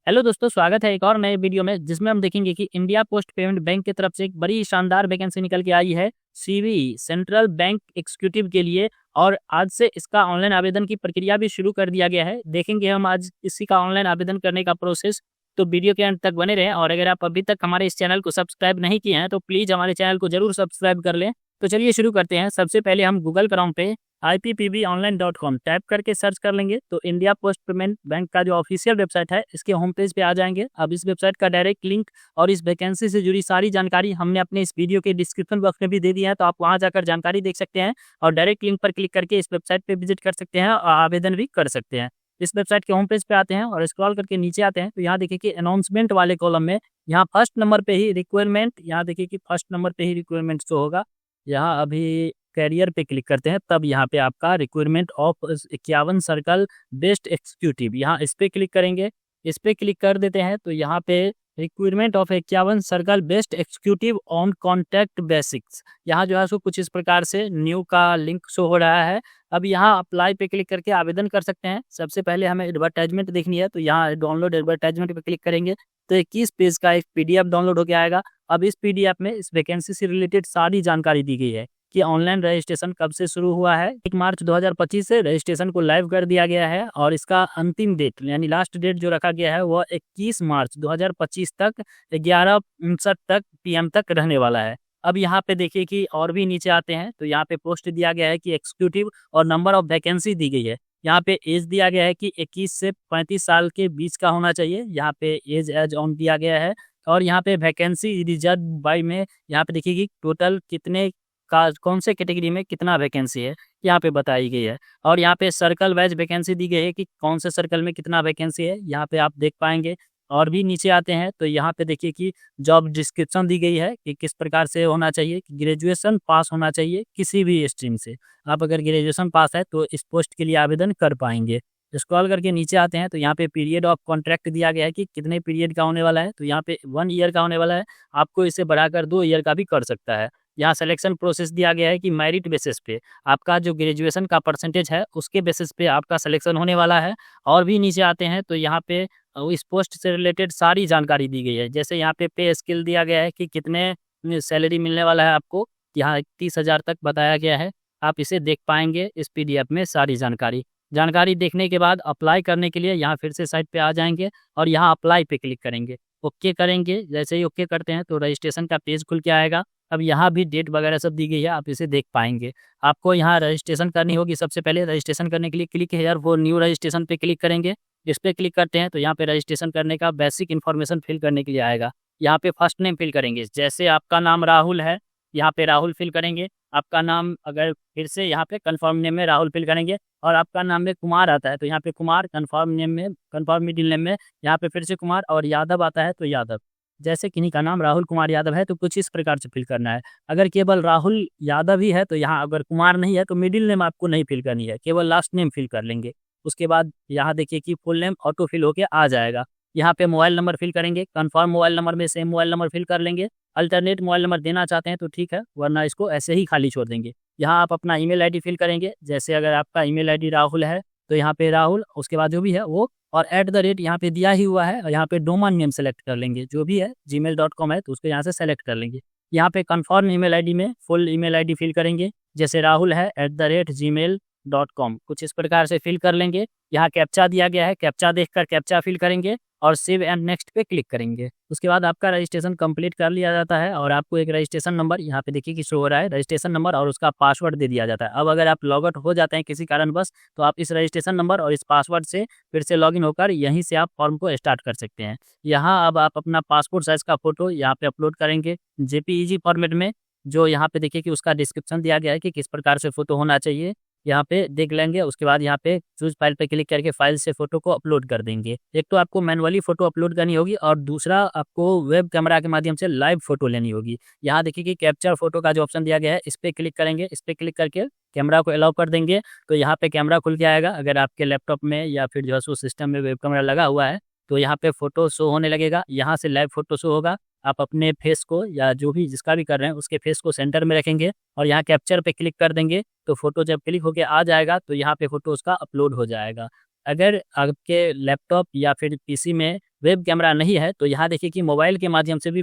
Hello दोस्तों, स्वागत है एक और नए वीडियो में जिसमें हम देखेंगे कि इंडिया पोस्ट पेमेंट बैंक की तरफ से एक बड़ी शानदार वैकेंसी निकल के आई है सीवी सेंट्रल बैंक एग्जीक्यूटिव के लिए। और आज से इसका ऑनलाइन आवेदन की प्रक्रिया भी शुरू कर दिया गया है। देखेंगे हम आज इसी का ऑनलाइन आवेदन करने का प्रोसेस। तो वीडियो के अंत तक बने रहें और अगर आप अभी तक हमारे इस चैनल को सब्सक्राइब नहीं किए हैं तो प्लीज़ हमारे चैनल को जरूर सब्सक्राइब कर लें। तो चलिए शुरू करते हैं। सबसे पहले हम गूगल क्रोम पे IPPBonline.com टाइप करके सर्च कर लेंगे तो इंडिया पोस्ट पेमेंट बैंक का जो ऑफिशियल वेबसाइट है इसके होम पेज पे आ जाएंगे। अब इस वेबसाइट का डायरेक्ट लिंक और इस वैकेंसी से जुड़ी सारी जानकारी हमने अपने इस वीडियो के डिस्क्रिप्शन बॉक्स में भी दे दिया है, तो आप वहां जाकर जानकारी देख सकते हैं और डायरेक्ट लिंक पर क्लिक करके इस वेबसाइट पे विजिट कर सकते हैं और आवेदन भी कर सकते हैं। इस वेबसाइट के होम पेज पे आते हैं और स्क्रॉल करके नीचे आते हैं तो यहाँ देखिए कि अनाउंसमेंट वाले कॉलम में यहाँ फर्स्ट नंबर पे ही रिक्वायरमेंट, यहाँ देखिए कि फर्स्ट नंबर पे ही रिक्वायरमेंट शो होगा। यहाँ अभी कैरियर पे क्लिक करते हैं तब यहाँ पे आपका requirement of 51 circle best executive, यहाँ इस पे क्लिक करेंगे। इस पे क्लिक कर देते हैं तो यहाँ पे requirement of 51 circle best executive on contact basics, यहाँ जो है सो कुछ इस प्रकार से न्यू का लिंक शो हो रहा है। अब यहाँ अप्लाई पे क्लिक करके आवेदन कर सकते हैं। सबसे पहले हमें एडवर्टाइजमेंट देखनी है तो यहाँ डाउनलोड एडवर्टाइजमेंट पे क्लिक करेंगे तो 21 पेज का एक PDF डाउनलोड होकर आएगा। अब इस PDF में इस वैकेंसी से रिलेटेड सारी जानकारी दी गई है कि ऑनलाइन रजिस्ट्रेशन कब से शुरू हुआ है। 1 मार्च 2025 से रजिस्ट्रेशन को लाइव कर दिया गया है और इसका अंतिम डेट यानी लास्ट डेट जो रखा गया है वह 21 मार्च 2025 तक 11:59 तक PM तक रहने वाला है। अब यहाँ पे देखिए कि और भी नीचे आते हैं तो यहाँ पे पोस्ट दिया गया है कि एग्जीक्यूटिव और नंबर ऑफ वैकेंसी दी गई है। यहाँ पे एज दिया गया है कि 21 से 35 साल के बीच का होना चाहिए, यहाँ पे एज ऑन दिया गया है। और यहाँ पे वैकेंसी रिजर्व बाय में यहाँ पे देखिए कि टोटल कितने का कौन से कैटेगरी में कितना वैकेंसी है यहाँ पे बताई गई है। और यहाँ पे सर्कल वाइज वैकेंसी दी गई है कि कौन से सर्कल में कितना वैकेंसी है, यहाँ पे आप देख पाएंगे। और भी नीचे आते हैं तो यहाँ पे देखिए कि जॉब डिस्क्रिप्शन दी गई है कि किस प्रकार से होना चाहिए। ग्रेजुएशन पास होना चाहिए किसी भी स्ट्रीम से, आप अगर ग्रेजुएशन पास है तो इस पोस्ट के लिए आवेदन कर पाएंगे। स्क्रॉल करके नीचे आते हैं तो यहाँ पे पीरियड ऑफ कॉन्ट्रैक्ट दिया गया है कि कितने पीरियड का होने वाला है, तो यहाँ पे 1 ईयर का होने वाला है। आपको इसे बढ़ाकर 2 ईयर का भी कर सकता है। यहाँ सिलेक्शन प्रोसेस दिया गया है कि मेरिट बेसिस पे आपका जो ग्रेजुएशन का परसेंटेज है उसके बेसिस पे आपका सिलेक्शन होने वाला है। और भी नीचे आते हैं तो यहाँ पे इस पोस्ट से रिलेटेड सारी जानकारी दी गई है। जैसे यहाँ पे स्केल दिया गया है कि कितने सैलरी मिलने वाला है आपको, यहाँ 30,000 तक बताया गया है। आप इसे देख पाएंगे इस PDF में सारी जानकारी देखने के बाद अप्लाई करने के लिए यहाँ फिर से साइट पे आ जाएंगे और यहाँ अप्लाई पे क्लिक करेंगे, ओके करेंगे। जैसे ही ओके करते हैं तो रजिस्ट्रेशन का पेज खुल के आएगा। अब यहाँ भी डेट वगैरह सब दी गई है, आप इसे देख पाएंगे। आपको यहाँ रजिस्ट्रेशन करनी होगी। सबसे पहले रजिस्ट्रेशन करने के लिए click here for new registration पे क्लिक करेंगे। इस पे क्लिक करते हैं तो यहाँ पे रजिस्ट्रेशन करने का बेसिक इन्फॉर्मेशन फिल करने के लिए आएगा। यहाँ पे फर्स्ट नेम फिल करेंगे, जैसे आपका नाम राहुल है यहाँ पे राहुल फिल करेंगे। आपका नाम अगर फिर से यहाँ पे कंफर्म नेम में राहुल फिल करेंगे और आपका नाम में कुमार आता है तो यहाँ पे कुमार, कंफर्म नेम में कंफर्म मिडिल नेम में यहाँ पे फिर से कुमार, और यादव आता है तो यादव। जैसे किन्हीं का नाम राहुल कुमार यादव है तो कुछ इस प्रकार से फिल करना है। अगर केवल राहुल यादव ही है तो यहाँ, अगर कुमार नहीं है तो मिडिल नेम आपको नहीं फिल करनी है, केवल लास्ट नेम फिल कर लेंगे। उसके बाद यहाँ देखिए कि फुल नेम ऑटो फिल होके आ जाएगा। यहाँ पे मोबाइल नंबर फिल करेंगे, कंफर्म मोबाइल नंबर में सेम मोबाइल नंबर फिल कर लेंगे। अल्टरनेट मोबाइल नंबर देना चाहते हैं तो ठीक है, वरना इसको ऐसे ही खाली छोड़ देंगे। यहाँ आप अपना ईमेल आईडी फिल करेंगे, जैसे अगर आपका ईमेल आईडी राहुल है तो यहाँ पे राहुल, उसके बाद जो भी है वो, और @ यहाँ पे दिया ही हुआ है और यहाँ पे डोमेन नेम सेलेक्ट कर लेंगे, जो भी है gmail.com है तो उसको यहाँ से सेलेक्ट कर लेंगे। यहाँ पे कंफर्म ईमेल आईडी में फुल ईमेल आईडी फिल करेंगे, जैसे राहुल है @gmail.com, कुछ इस प्रकार से फिल कर लेंगे। यहाँ कैप्चा दिया गया है, कैप्चा देखकर कैप्चा फिल करेंगे और सेव एंड नेक्स्ट पे क्लिक करेंगे। उसके बाद आपका रजिस्ट्रेशन कंप्लीट कर लिया जाता है और आपको एक रजिस्ट्रेशन नंबर यहाँ पे देखिए कि शो हो रहा है, रजिस्ट्रेशन नंबर और उसका पासवर्ड दे दिया जाता है। अब अगर आप लॉग आउट हो जाते हैं किसी कारणवश तो आप इस रजिस्ट्रेशन नंबर और इस पासवर्ड से फिर से लॉगिन होकर यहीं से आप फॉर्म को स्टार्ट कर सकते हैं। यहाँ अब आप अपना पासपोर्ट साइज का फोटो यहाँ पे अपलोड करेंगे JPEG फॉर्मेट में, जो यहाँ पे देखिए कि उसका डिस्क्रिप्शन दिया गया है कि किस प्रकार से फोटो होना चाहिए, यहाँ पे देख लेंगे। उसके बाद यहाँ पे चूज फाइल पे क्लिक करके फाइल से फोटो को अपलोड कर देंगे। एक तो आपको मैनुअली फोटो अपलोड करनी होगी और दूसरा आपको वेब कैमरा के माध्यम से लाइव फोटो लेनी होगी। यहाँ देखिए कि कैप्चर फोटो का जो ऑप्शन दिया गया है इस पे क्लिक करेंगे। इस पे क्लिक करके कैमरा को अलाउ कर देंगे तो यहाँ पे कैमरा खुल के आएगा। अगर आपके लैपटॉप में या फिर जो है सो सिस्टम में वेब कैमरा लगा हुआ है तो यहाँ पे फोटो शो होने लगेगा, यहाँ से लाइव फोटो शो होगा। आप अपने फेस को या जो भी जिसका भी कर रहे हैं उसके फेस को सेंटर में रखेंगे और यहाँ कैप्चर पे क्लिक कर देंगे तो फोटो जब क्लिक होके आ जाएगा तो यहाँ पे फोटो उसका अपलोड हो जाएगा। अगर आपके लैपटॉप या फिर PC में वेब कैमरा नहीं है तो यहाँ देखिए कि मोबाइल के माध्यम से भी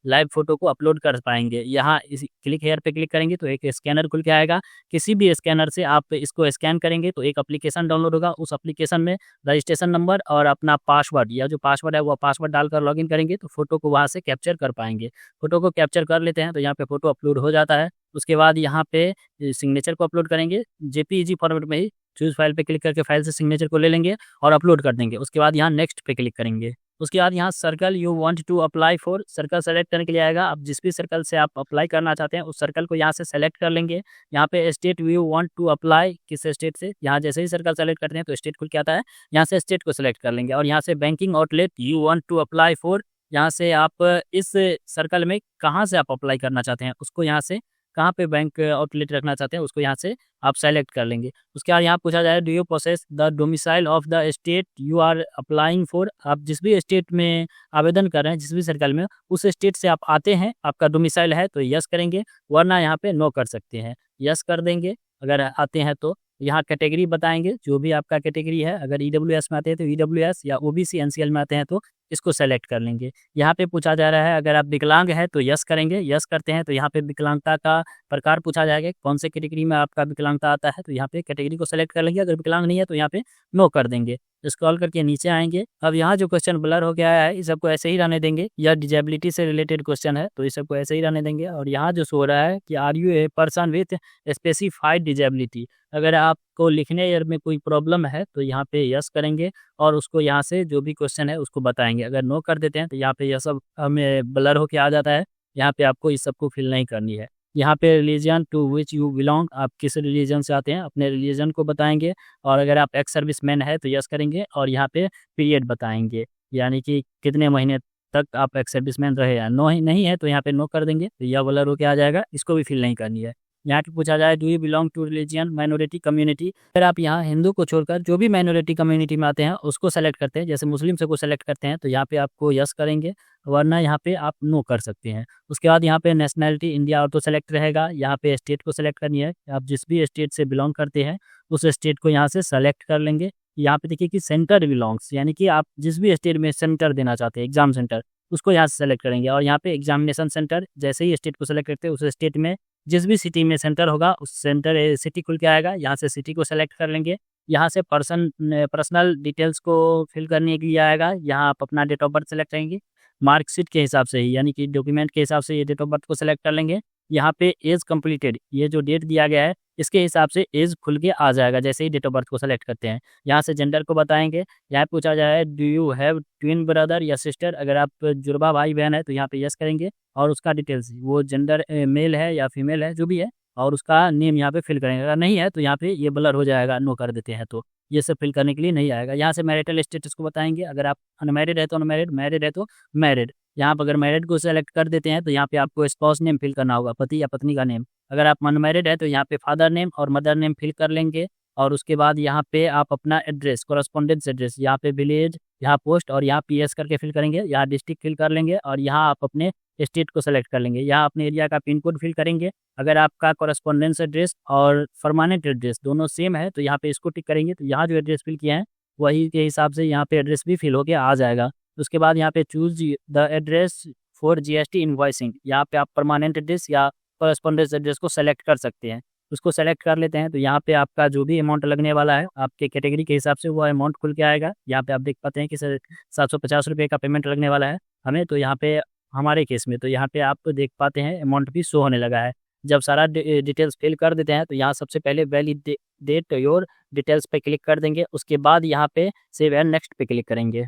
लाइव फोटो को अपलोड कर पाएंगे। यहाँ इस क्लिक हेयर पे क्लिक करेंगे तो एक स्कैनर खुल के आएगा। किसी भी स्कैनर से आप इसको स्कैन करेंगे तो एक एप्लीकेशन डाउनलोड होगा। उस एप्लीकेशन में रजिस्ट्रेशन नंबर और अपना पासवर्ड या जो पासवर्ड है वो पासवर्ड डालकर लॉगिन करेंगे तो फोटो को वहाँ से कैप्चर कर पाएंगे। फोटो को कैप्चर कर लेते हैं तो यहाँ पे फोटो अपलोड हो जाता है। उसके बाद यहाँ पे सिग्नेचर को अपलोड करेंगे जेपीईजी फॉर्मेट में ही। चूज फाइल पे क्लिक करके फाइल से सिग्नेचर को ले लेंगे और अपलोड कर देंगे। उसके बाद यहाँ नेक्स्ट पे क्लिक करेंगे। उसके बाद यहाँ circle you want to apply for, circle select करने के लिए आएगा। आप जिस भी सर्कल से आप अप्लाई करना चाहते हैं उस सर्कल को यहाँ से सेलेक्ट कर लेंगे। यहाँ पे state you want to apply, किस स्टेट से, यहाँ जैसे ही सर्कल सेलेक्ट करते हैं तो स्टेट खुल के आता है। यहाँ से स्टेट को सेलेक्ट कर लेंगे और यहाँ से banking outlet you want to apply for, यहाँ से आप इस सर्कल में कहाँ से आप अप्लाई करना चाहते हैं उसको यहाँ से कहाँ पे बैंक आउटलेट रखना चाहते हैं उसको यहाँ से आप सेलेक्ट कर लेंगे। उसके बाद यहाँ पूछा जाए do you possess the domicile of the state you are applying for, आप जिस भी स्टेट में आवेदन कर रहे हैं जिस भी सर्कल में उस स्टेट से आप आते हैं, आपका डोमिसाइल है तो यस करेंगे, वरना यहाँ पे नो कर सकते हैं, यस कर देंगे अगर आते हैं तो। यहाँ कैटेगरी बताएंगे जो भी आपका कैटेगरी है, अगर ईडब्ल्यूएस में आते हैं तो ईडब्ल्यूएस या ओबीसी एनसीएल में आते हैं तो इसको सेलेक्ट कर लेंगे। यहाँ पे पूछा जा रहा है अगर आप विकलांग है तो यस करेंगे, यस करते हैं तो यहाँ पे विकलांगता का प्रकार पूछा जाएगा, कौन से कैटेगरी में आपका विकलांगता आता है तो यहाँ पे कैटेगरी को सेलेक्ट कर लेंगे। अगर विकलांग नहीं है तो यहाँ पे नो कर देंगे। स्क्रॉल करके नीचे आएंगे। अब यहाँ जो क्वेश्चन ब्लर हो गया है इस सबको ऐसे ही रहने देंगे, यह डिजेबिलिटी से रिलेटेड क्वेश्चन है तो इस सबको ऐसे ही रहने देंगे। और यहाँ जो सो रहा है कि are you a person with specified disability, अगर आपको लिखने में कोई प्रॉब्लम है तो यहाँ पे यस करेंगे और उसको यहाँ से जो भी क्वेश्चन है उसको बताएंगे। अगर नो कर देते हैं तो यहाँ पे यह सब हमें ब्लर होके आ जाता है। यहाँ पे आपको इस सबको फिल नहीं करनी है। यहाँ पे religion to which you belong, आप किस रिलीजन से आते हैं अपने रिलीजन को बताएंगे। और अगर आप एक्स सर्विस मैन है तो यस करेंगे और यहाँ पे पीरियड बताएंगे, यानी कि कितने महीने तक आप एक्स सर्विस मैन रहे हैं। नो ही नहीं है तो यहाँ पे नो कर देंगे तो यह ब्लर होके आ जाएगा, इसको भी फिल नहीं करनी है। यहाँ पे पूछा जाए do you belong to religion minority community, अगर आप यहाँ हिंदू को छोड़कर जो भी माइनॉरिटी कम्युनिटी में आते हैं उसको सेलेक्ट करते हैं, जैसे मुस्लिम से को सेलेक्ट करते हैं तो यहाँ पे आपको यस करेंगे, वरना यहाँ पे आप नो कर सकते हैं। उसके बाद यहाँ पे नेशनैलिटी इंडिया ऑटो सेलेक्ट रहेगा। यहाँ पे स्टेट को सेलेक्ट करनी है, आप जिस भी स्टेट से बिलोंग करते हैं उस स्टेट को यहाँ से सेलेक्ट कर लेंगे। यहाँ पे देखिए कि सेंटर बिलोंग्स, यानी कि आप जिस भी स्टेट में सेंटर देना चाहते हैं एग्जाम सेंटर उसको यहाँ से सेलेक्ट करेंगे। और यहाँ पे एग्जामिनेशन सेंटर, जैसे ही स्टेट को सेलेक्ट करते हैं उस स्टेट में जिस भी सिटी में सेंटर होगा उस सेंटर सिटी खुल के आएगा। यहाँ से सिटी को सेलेक्ट कर लेंगे। यहाँ से पर्सनल डिटेल्स को फिल करने के लिए आएगा। यहाँ आप अपना डेट ऑफ बर्थ सेलेक्ट करेंगे मार्कशीट के हिसाब से ही, यानी कि डॉक्यूमेंट के हिसाब से ये डेट ऑफ बर्थ को सेलेक्ट कर लेंगे। यहाँ पे एज कंप्लीटेड, ये जो डेट दिया गया है इसके हिसाब से एज खुल के आ जाएगा जैसे ही डेट ऑफ बर्थ को सेलेक्ट करते हैं। यहाँ से जेंडर को बताएंगे। यहाँ पूछा जाए do you have twin brother या सिस्टर, अगर आप जुड़वा भाई बहन है तो यहाँ पे यस करेंगे और उसका डिटेल्स वो जेंडर मेल है या फीमेल है जो भी है और उसका नेम यहाँ पे फिल करेंगे। अगर नहीं है तो यहाँ पे ये ब्लर हो जाएगा, नो कर देते हैं तो ये सब फिल करने के लिए नहीं आएगा। यहाँ से मैरिटल स्टेटस को बताएंगे, अगर आप अनमैरिड है तो अनमैरिड, मैरिड है तो मैरिड। यहाँ पर अगर मैरिड को सेलेक्ट कर देते हैं तो यहाँ पे आपको स्पाउस नेम फिल करना होगा, पति या पत्नी का नेम। अगर आप अनमैरिड है तो यहाँ पे फादर नेम और मदर नेम फिल कर लेंगे। और उसके बाद यहाँ पे आप अपना एड्रेस, कोरस्पोंडेंस एड्रेस, यहाँ पे विलेज, यहाँ पोस्ट और यहाँ पीएस करके फिल करेंगे। यहाँ डिस्ट्रिक्ट फिल कर लेंगे और यहाँ आप अपने स्टेट को सेलेक्ट कर लेंगे। यहाँ अपने एरिया का पिन कोड फिल करेंगे। अगर आपका कोरस्पोंडेंस एड्रेस और परमानेंट एड्रेस दोनों सेम है तो यहाँ पे इसको टिक करेंगे। तो यहाँ जो एड्रेस फिल किया है वही के हिसाब से यहाँ पे एड्रेस भी फिल होके आ जाएगा। उसके बाद यहाँ पे choose the address for GST invoicing, यहाँ पे आप परमानेंट एड्रेस या कोरस्पोंडेंस एड्रेस को सेलेक्ट कर सकते हैं। उसको सेलेक्ट कर लेते हैं तो यहाँ पे आपका जो भी अमाउंट लगने वाला है आपके कैटेगरी के हिसाब से वो अमाउंट खुल के आएगा। यहाँ पे आप देख पाते हैं कि 750 रुपये का पेमेंट लगने वाला है हमें। तो यहाँ पे हमारे केस में तो यहाँ पे आप देख पाते हैं अमाउंट भी शो होने लगा है। जब सारा डिटेल्स फिल कर देते हैं तो यहाँ सबसे पहले वैलिडेट योर डिटेल्स पे क्लिक कर देंगे। उसके बाद यहाँ पे सेव एंड नेक्स्ट पे क्लिक करेंगे।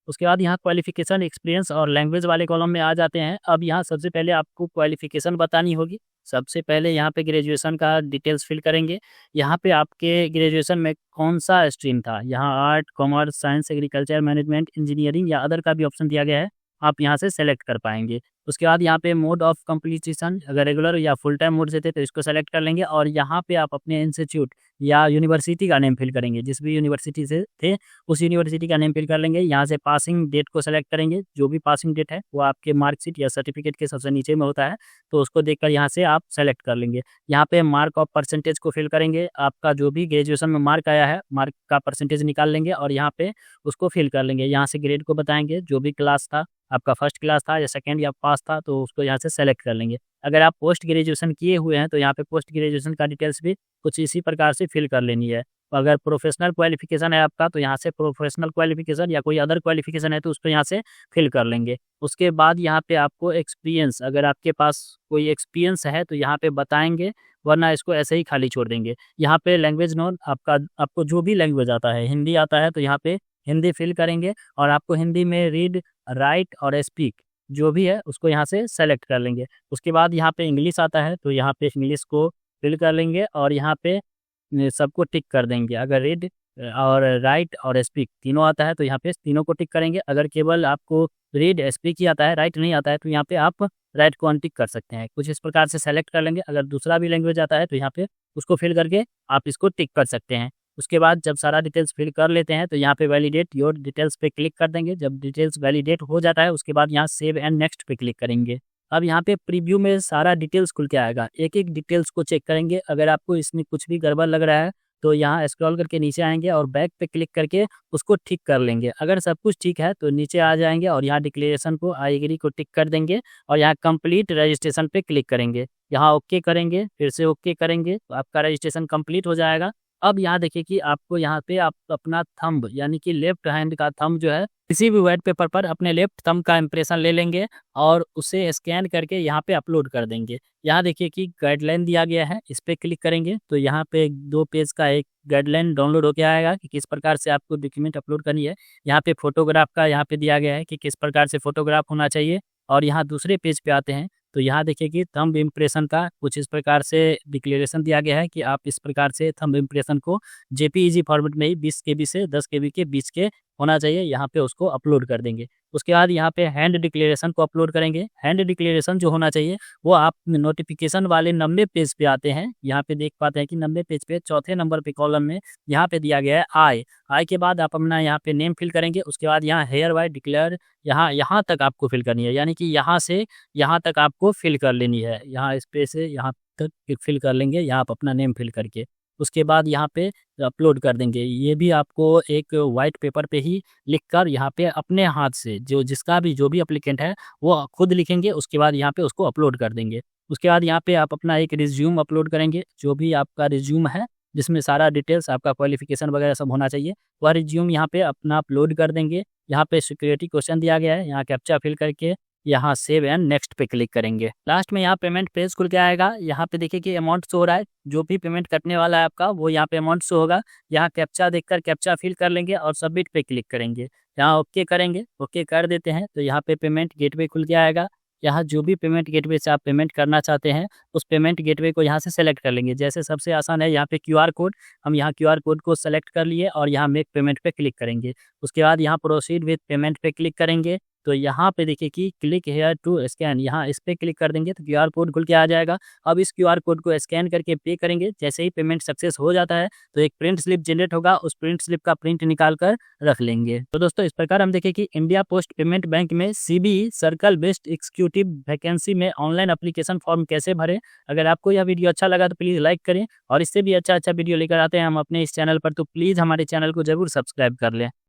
उसके बाद यहाँ क्वालिफिकेशन, एक्सपीरियंस और लैंग्वेज वाले कॉलम में आ जाते हैं। अब यहाँ सबसे पहले आपको क्वालिफिकेशन बतानी होगी। सबसे पहले यहाँ पे ग्रेजुएशन का डिटेल्स फिल करेंगे। यहाँ पे आपके ग्रेजुएशन में कौन सा स्ट्रीम था, यहाँ art, commerce, science, agriculture, management, engineering या अदर का भी ऑप्शन दिया गया है, आप यहाँ से सेलेक्ट कर पाएंगे। उसके बाद यहाँ पे मोड ऑफ कंप्लीशन, अगर रेगुलर या फुल टाइम मोड से थे तो इसको सेलेक्ट कर लेंगे और यहाँ पे आप अपने इंस्टीट्यूट या यूनिवर्सिटी का नेम फिल करेंगे, जिस भी यूनिवर्सिटी से थे उस यूनिवर्सिटी का नेम फिल कर लेंगे। यहाँ से पासिंग डेट को सेलेक्ट करेंगे, जो भी पासिंग डेट है वो आपके मार्कशीट या सर्टिफिकेट के सबसे नीचे में होता है, तो उसको देखकर यहाँ से आप सेलेक्ट कर लेंगे। यहाँ पे मार्क ऑफ परसेंटेज को फिल करेंगे, आपका जो भी ग्रेजुएशन में मार्क आया है मार्क का परसेंटेज निकाल लेंगे और यहाँ पे उसको फिल कर लेंगे। यहाँ से ग्रेड को बताएंगे, जो भी क्लास था आपका, फर्स्ट क्लास था या सेकेंड या पास था, तो उसको यहाँ से सेलेक्ट कर लेंगे। अगर आप पोस्ट ग्रेजुएशन किए हुए हैं तो यहाँ पे पोस्ट ग्रेजुएशन का डिटेल्स भी कुछ इसी प्रकार से फिल कर लेनी है। अगर प्रोफेशनल क्वालिफिकेशन है आपका तो यहाँ से प्रोफेशनल क्वालिफिकेशन या कोई अदर क्वालिफिकेशन है तो उसको यहाँ से फिल कर लेंगे। उसके बाद यहाँ पे आपको एक्सपीरियंस, अगर आपके पास कोई एक्सपीरियंस है तो यहाँ पे बताएंगे, वरना इसको ऐसे ही खाली छोड़ देंगे। यहाँ पे लैंग्वेज नोन, आपको जो भी लैंग्वेज आता है, हिंदी आता है तो यहाँ पे हिंदी फिल करेंगे और आपको हिंदी में रीड, राइट और स्पीक जो भी है उसको यहाँ से सेलेक्ट कर लेंगे। उसके बाद यहाँ पे इंग्लिश आता है तो यहाँ पे इंग्लिश को फिल कर लेंगे और यहाँ पे सबको टिक कर देंगे। अगर रीड और राइट और स्पीक तीनों आता है तो यहाँ पे तीनों को टिक करेंगे। अगर केवल आपको रीड स्पीक ही आता है, राइट नहीं आता है, तो यहाँ पे आप राइट को अनटिक कर सकते हैं। कुछ इस प्रकार से सेलेक्ट कर लेंगे। अगर दूसरा भी लैंग्वेज आता है तो यहाँ पे उसको फिल करके आप इसको टिक कर सकते हैं। उसके बाद जब सारा डिटेल्स फिल कर लेते हैं तो यहाँ पे वैलिडेट योर डिटेल्स पे क्लिक कर देंगे। जब डिटेल्स वैलिडेट हो जाता है उसके बाद यहाँ सेव एंड नेक्स्ट पे क्लिक करेंगे। अब यहाँ पे प्रीव्यू में सारा डिटेल्स खुल के आएगा, एक एक डिटेल्स को चेक करेंगे। अगर आपको इसमें कुछ भी गड़बड़ लग रहा है तो यहाँ स्क्रॉल करके नीचे आएंगे और बैक पे क्लिक करके उसको ठीक कर लेंगे। अगर सब कुछ ठीक है तो नीचे आ जाएंगे और यहाँ डिक्लेरेशन को, आई एग्री को टिक कर देंगे और यहाँ कंप्लीट रजिस्ट्रेशन पे क्लिक करेंगे। यहाँ ओके करेंगे, फिर से ओके करेंगे तो आपका रजिस्ट्रेशन कंप्लीट हो जाएगा। अब यहाँ देखिए कि आपको यहाँ पे आप अपना थंब यानी कि लेफ्ट हैंड का थंब जो है किसी भी व्हाइट पेपर पर अपने लेफ्ट थंब का इंप्रेशन ले लेंगे और उसे स्कैन करके यहाँ पे अपलोड कर देंगे। यहाँ देखिए कि गाइडलाइन दिया गया है, इस पर क्लिक करेंगे तो यहाँ पे 2 पेज का एक गाइडलाइन डाउनलोड होकर आएगा कि किस प्रकार से आपको डॉक्यूमेंट अपलोड करनी है। यहाँ पे फोटोग्राफ का यहाँ पे दिया गया है कि किस प्रकार से फोटोग्राफ होना चाहिए। और यहाँ दूसरे पेज पे आते हैं तो यहाँ देखिए कि थंब इम्प्रेशन का कुछ इस प्रकार से डिक्लेरेशन दिया गया है कि आप इस प्रकार से थंब इम्प्रेशन को जेपीईजी फॉर्मेट में ही 20 KB से 10 KB के बीच के होना चाहिए, यहाँ पे उसको अपलोड कर देंगे। उसके बाद यहाँ पे हैंड डिक्लेरेशन को अपलोड करेंगे। हैंड डिक्लेरेशन जो होना चाहिए वो आप नोटिफिकेशन वाले 90 पेज पे आते हैं, यहाँ पे देख पाते हैं कि 90 पेज पे चौथे नंबर पे कॉलम में यहाँ पे दिया गया है आई के बाद आप अपना यहाँ पे नेम फिल करेंगे। उसके बाद यहाँ हेयर बाय डिक्लेयर यहाँ तक आपको फिल करनी है, यानी कि यहाँ से यहाँ तक आपको फिल कर लेनी है। यहाँ इस पे से यहाँ तक फिल कर लेंगे, यहाँ आप अपना नेम फिल करके उसके बाद यहाँ पे अपलोड कर देंगे। ये भी आपको एक वाइट पेपर पे ही लिखकर यहाँ पे अपने हाथ से जो भी एप्लीकेंट है वो खुद लिखेंगे, उसके बाद यहाँ पे उसको अपलोड कर देंगे। उसके बाद यहाँ पे आप अपना एक रिज्यूम अपलोड करेंगे, जो भी आपका रिज्यूम है जिसमें सारा डिटेल्स आपका क्वालिफिकेशन वगैरह सब होना चाहिए, वह रिज्यूम यहाँ पे अपना अपलोड कर देंगे। यहाँ पे सिक्योरिटी क्वेश्चन दिया गया है, यहाँ कैप्चा फिल करके यहाँ सेव एंड नेक्स्ट पे क्लिक करेंगे। लास्ट में यहाँ पेमेंट पेज खुल के आएगा। यहाँ पे देखिए कि अमाउंट शो हो रहा है, जो भी पेमेंट कटने वाला है आपका वो यहाँ पे अमाउंट शो होगा। यहाँ कैप्चा देखकर कैप्चा फिल कर लेंगे और सबमिट पे क्लिक करेंगे। यहाँ ओके करेंगे, ओके कर देते हैं तो यहाँ पे पेमेंट गेटवे खुल के आएगा। यहाँ जो भी पेमेंट गेटवे से आप पेमेंट करना चाहते हैं उस पेमेंट गेटवे को यहाँ से सेलेक्ट कर लेंगे। जैसे सबसे आसान है यहाँ पे QR कोड, हम यहाँ QR कोड को सेलेक्ट कर लिए और यहाँ मेक पेमेंट पे क्लिक करेंगे। उसके बाद यहाँ प्रोसीड विथ पेमेंट पे क्लिक करेंगे तो यहाँ पे देखिए कि क्लिक हेयर टू स्कैन, यहाँ इस पे क्लिक कर देंगे तो QR कोड खुल के आ जाएगा। अब इस QR कोड को स्कैन करके पे करेंगे। जैसे ही पेमेंट सक्सेस हो जाता है तो एक प्रिंट स्लिप जनरेट होगा, उस प्रिंट स्लिप का प्रिंट निकाल कर रख लेंगे। तो दोस्तों इस प्रकार हम देखें कि इंडिया पोस्ट पेमेंट बैंक में CBE circle based executive vacancy में ऑनलाइन एप्लीकेशन फॉर्म कैसे भरें। अगर आपको यह वीडियो अच्छा लगा तो प्लीज़ लाइक करें और इससे भी अच्छा वीडियो लेकर आते हैं हम अपने इस चैनल पर, तो प्लीज़ हमारे चैनल को जरूर सब्सक्राइब कर लें।